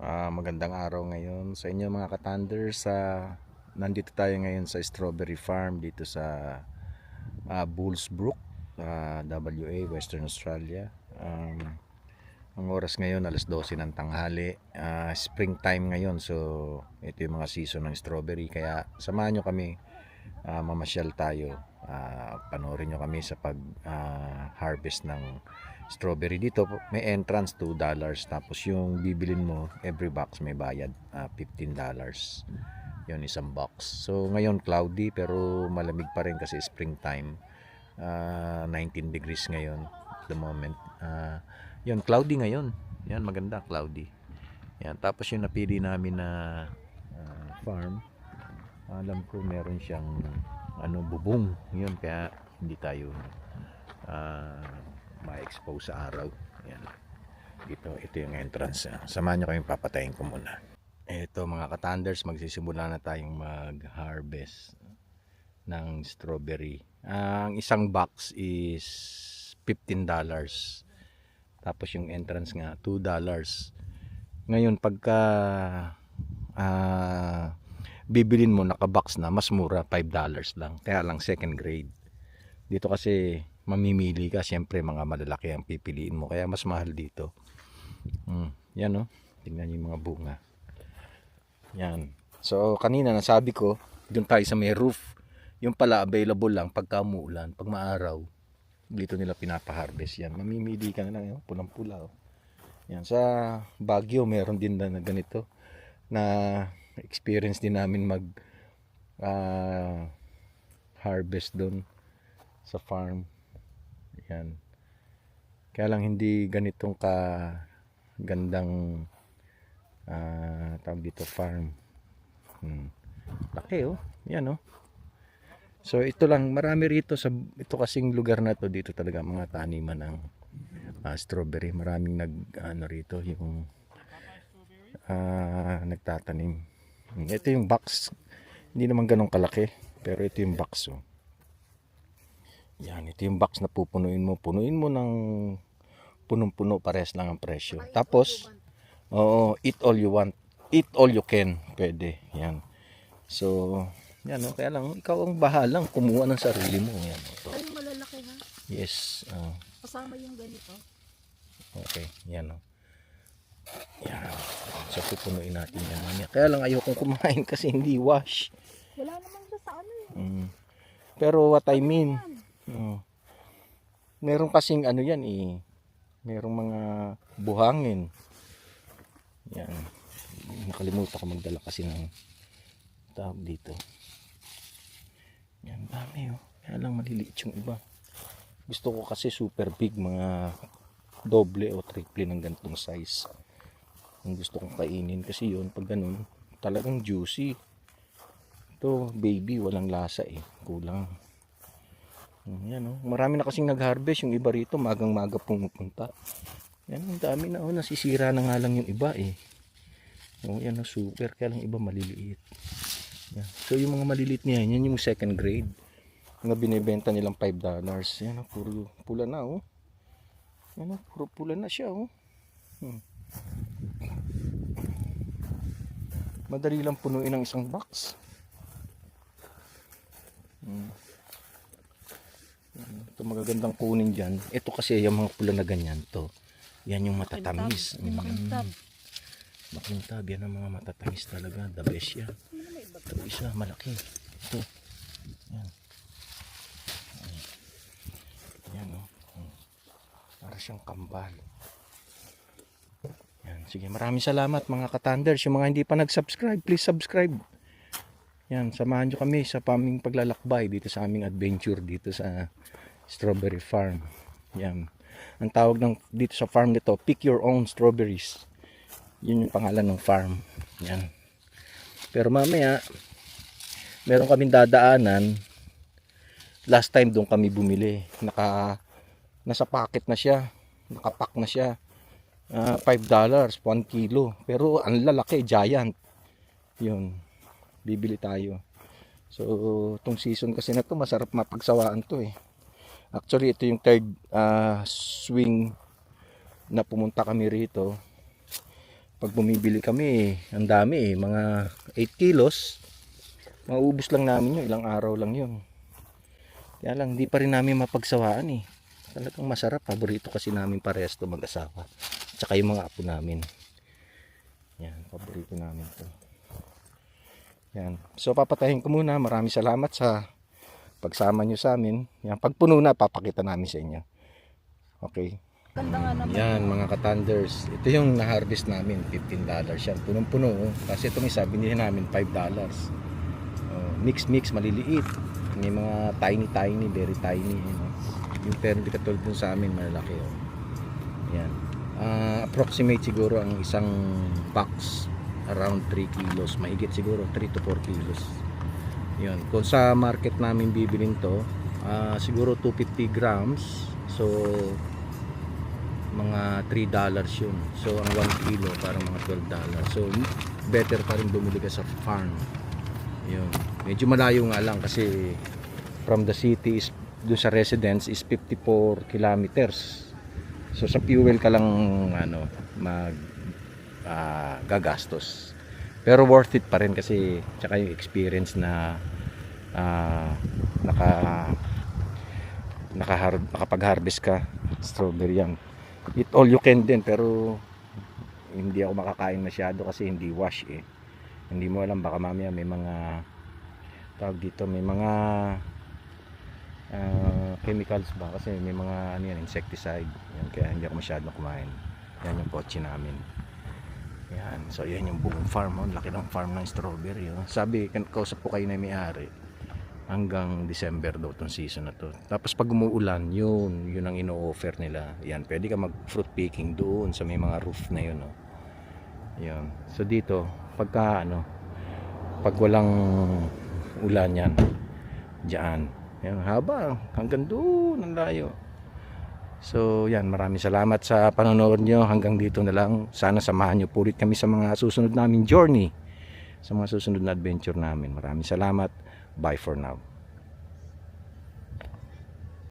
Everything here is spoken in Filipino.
Magandang araw ngayon sa inyo mga ka-thunder. Nandito tayo ngayon sa strawberry farm dito sa Bullsbrook, WA, Western Australia. Ang oras ngayon alas 12 ng tanghali. Springtime ngayon, so ito yung mga season ng strawberry. Kaya samahan nyo kami, mamasyal tayo. Panoorin nyo kami sa pag-harvest ng strawberry. Dito may entrance $2, tapos yung bibilin mo every box may bayad $15. Yun, isang box. So ngayon cloudy pero malamig pa rin kasi springtime. 19 degrees ngayon at the moment. Yun, cloudy ngayon. Yan, maganda, cloudy. Yan, tapos yung napili namin na farm, alam ko meron siyang bubong. Yun, kaya hindi tayo ma-expose sa araw. Yan. Ito yung entrance. Samahan nyo kayong papatayin ko muna. Ito mga ka-thunders, magsisimula na tayong mag-harvest ng strawberry. Ang isang box is $15. Tapos yung entrance nga $2. Ngayon pagka bibilin mo naka-box na, mas mura, $5 lang. Kaya lang second grade. Dito kasi mamimili ka, siyempre mga malalaki ang pipiliin mo, kaya mas mahal dito. Yan, no? Tingnan niyo yung mga bunga. Yan. So kanina nasabi ko, doon tayo sa may roof. Yung pala available lang pagka umuulan, pag maaraw. Dito nila pinapa-harvest yan. Mamimili ka na lang, pulang-pula. Yan, sa Baguio meron din na ganito, na experience din namin mag harvest doon sa farm. Yan. Kaya lang hindi ganitong ka gandang tawag dito farm. Laki, oh. Yan, oh. So ito lang, marami rito sa ito kasing lugar na to, dito talaga mga taniman ng strawberry. Maraming rito yung nagtatanim. Ito yung box. Hindi naman ganun kalaki, pero ito yung box, oh. Yan, ito yung box na pupunuin mo. Punuin mo ng punong-puno, parehas lang ang presyo. Tapos, eat all you want. Eat all you can. Pwede. Yan. So, yan, kaya lang, ikaw ang bahalang kumuha ng sarili mo. Yan. Ito. Ay, malalaki ha? Yes. Kasama yung ganito. Okay, yan. Yan. So, pupunuin natin yan. Kaya lang, ayokong kumain kasi hindi wash. Wala naman siya sa ano eh. Pero what I mean, meron kasing yan merong mga buhangin. Yan. Nakalimutan ko magdala kasi ng tawag dito. Yan, dami, oh. Kaya lang maliliit yung iba. Gusto ko kasi super big, mga doble o triple ng ganitong size. Ang gusto kong kainin kasi yun, pag ganun, talagang juicy. Ito, baby, walang lasa eh. Kulang. Yan, oh. Marami na kasing nag-harvest. Yung iba rito, magang-maga pumupunta. Yan, ang dami na, oh. Nasisira na nga lang yung iba eh. Yan, oh, super. Kaya lang iba maliliit. Yan. So yung mga maliliit niya, yan yung second grade. Mga binibenta nilang $5. Yan, oh, puro pula na, oh. Yan, oh, puro pula na siya, oh. Madali lang punuin ang isang box. Ito magagandang kunin dyan. Ito kasi yung mga pula na ganyan to. Yan yung matatamis. Makintab. Yan ang mga matatamis talaga. The best yan. Ito isa malaki. Ito. Yan. Yan, oh. Para siyang kambal. Yan. Sige, maraming salamat mga ka-thunders. Yung mga hindi pa nag-subscribe, please subscribe. Yan, samahan nyo kami sa aming paglalakbay dito sa aming adventure dito sa strawberry farm. Yan. Ang tawag dito sa farm nito, pick your own strawberries. Yun yung pangalan ng farm. Yan. Pero mamaya, meron kaming dadaanan. Last time doon kami bumili. Nasa packet na siya. Nakapack na siya. $5, 1 kilo. Pero ang lalaki, giant. Yun. Bibili tayo. So, itong season kasi na to, masarap mapagsawaan to eh. Actually, ito yung third swing na pumunta kami rito. pag bumibili kami, ang dami mga 8 kilos. Mauubos lang namin yun, ilang araw lang yun. Kaya lang, di pa rin namin mapagsawaan Talagang masarap, paborito kasi namin parehas to mag-asawa. Tsaka yung mga apo namin. Yan, paborito namin to. Yan. So papatayin ko muna. Maraming salamat sa pagsama nyo sa amin. Yan, pag puno na, papakita namin sa inyo. Okay. Ganda nga naman. Yan mga ka-thunders. Ito yung na-harvest namin, $15 yan. Punong-puno. Kasi itong isa, binili namin $5. Mix, maliliit. May mga tiny, very tiny. Yung pero hindi katulad dun sa amin, malalaki. Yan. Approximate siguro ang isang box around 3 kilos. Mahigit siguro 3 to 4 kilos. Yun. Kung sa market namin bibilin to, siguro 250 grams. So, mga $3 yun. So, ang 1 kilo parang mga $12. So, better pa rin bumili ka sa farm. Yun. Medyo malayo nga lang kasi from the city is doon sa residence is 54 kilometers. So sa fuel ka lang gagastos. Pero worth it pa rin kasi tsaka yung experience na nakapag-harvest ka strawberry yan. Eat all you can din pero hindi ako makakain masyado kasi hindi wash Hindi mo alam baka mamaya may mga tawag dito, may mga chemicals ba kasi may mga insecticide yan, kaya hindi ako masyadong kumain. Yan yung kotse namin yan. So yan yung buong farm laki ng farm ng strawberry sabi, kausap ko kayo na may-ari hanggang December daw tong season na to. Tapos pag umuulan yun ang ino-offer nila yan, pwede ka mag fruit picking doon sa may mga roof na yun yan. So dito pagka pag walang ulan yan dyan yan, haba hanggang doon ang layo. So yan, maraming salamat sa panonood nyo. Hanggang dito na lang. Sana samahan nyo pulit kami sa mga susunod naming journey, sa mga susunod na adventure namin. Maraming salamat. Bye for now.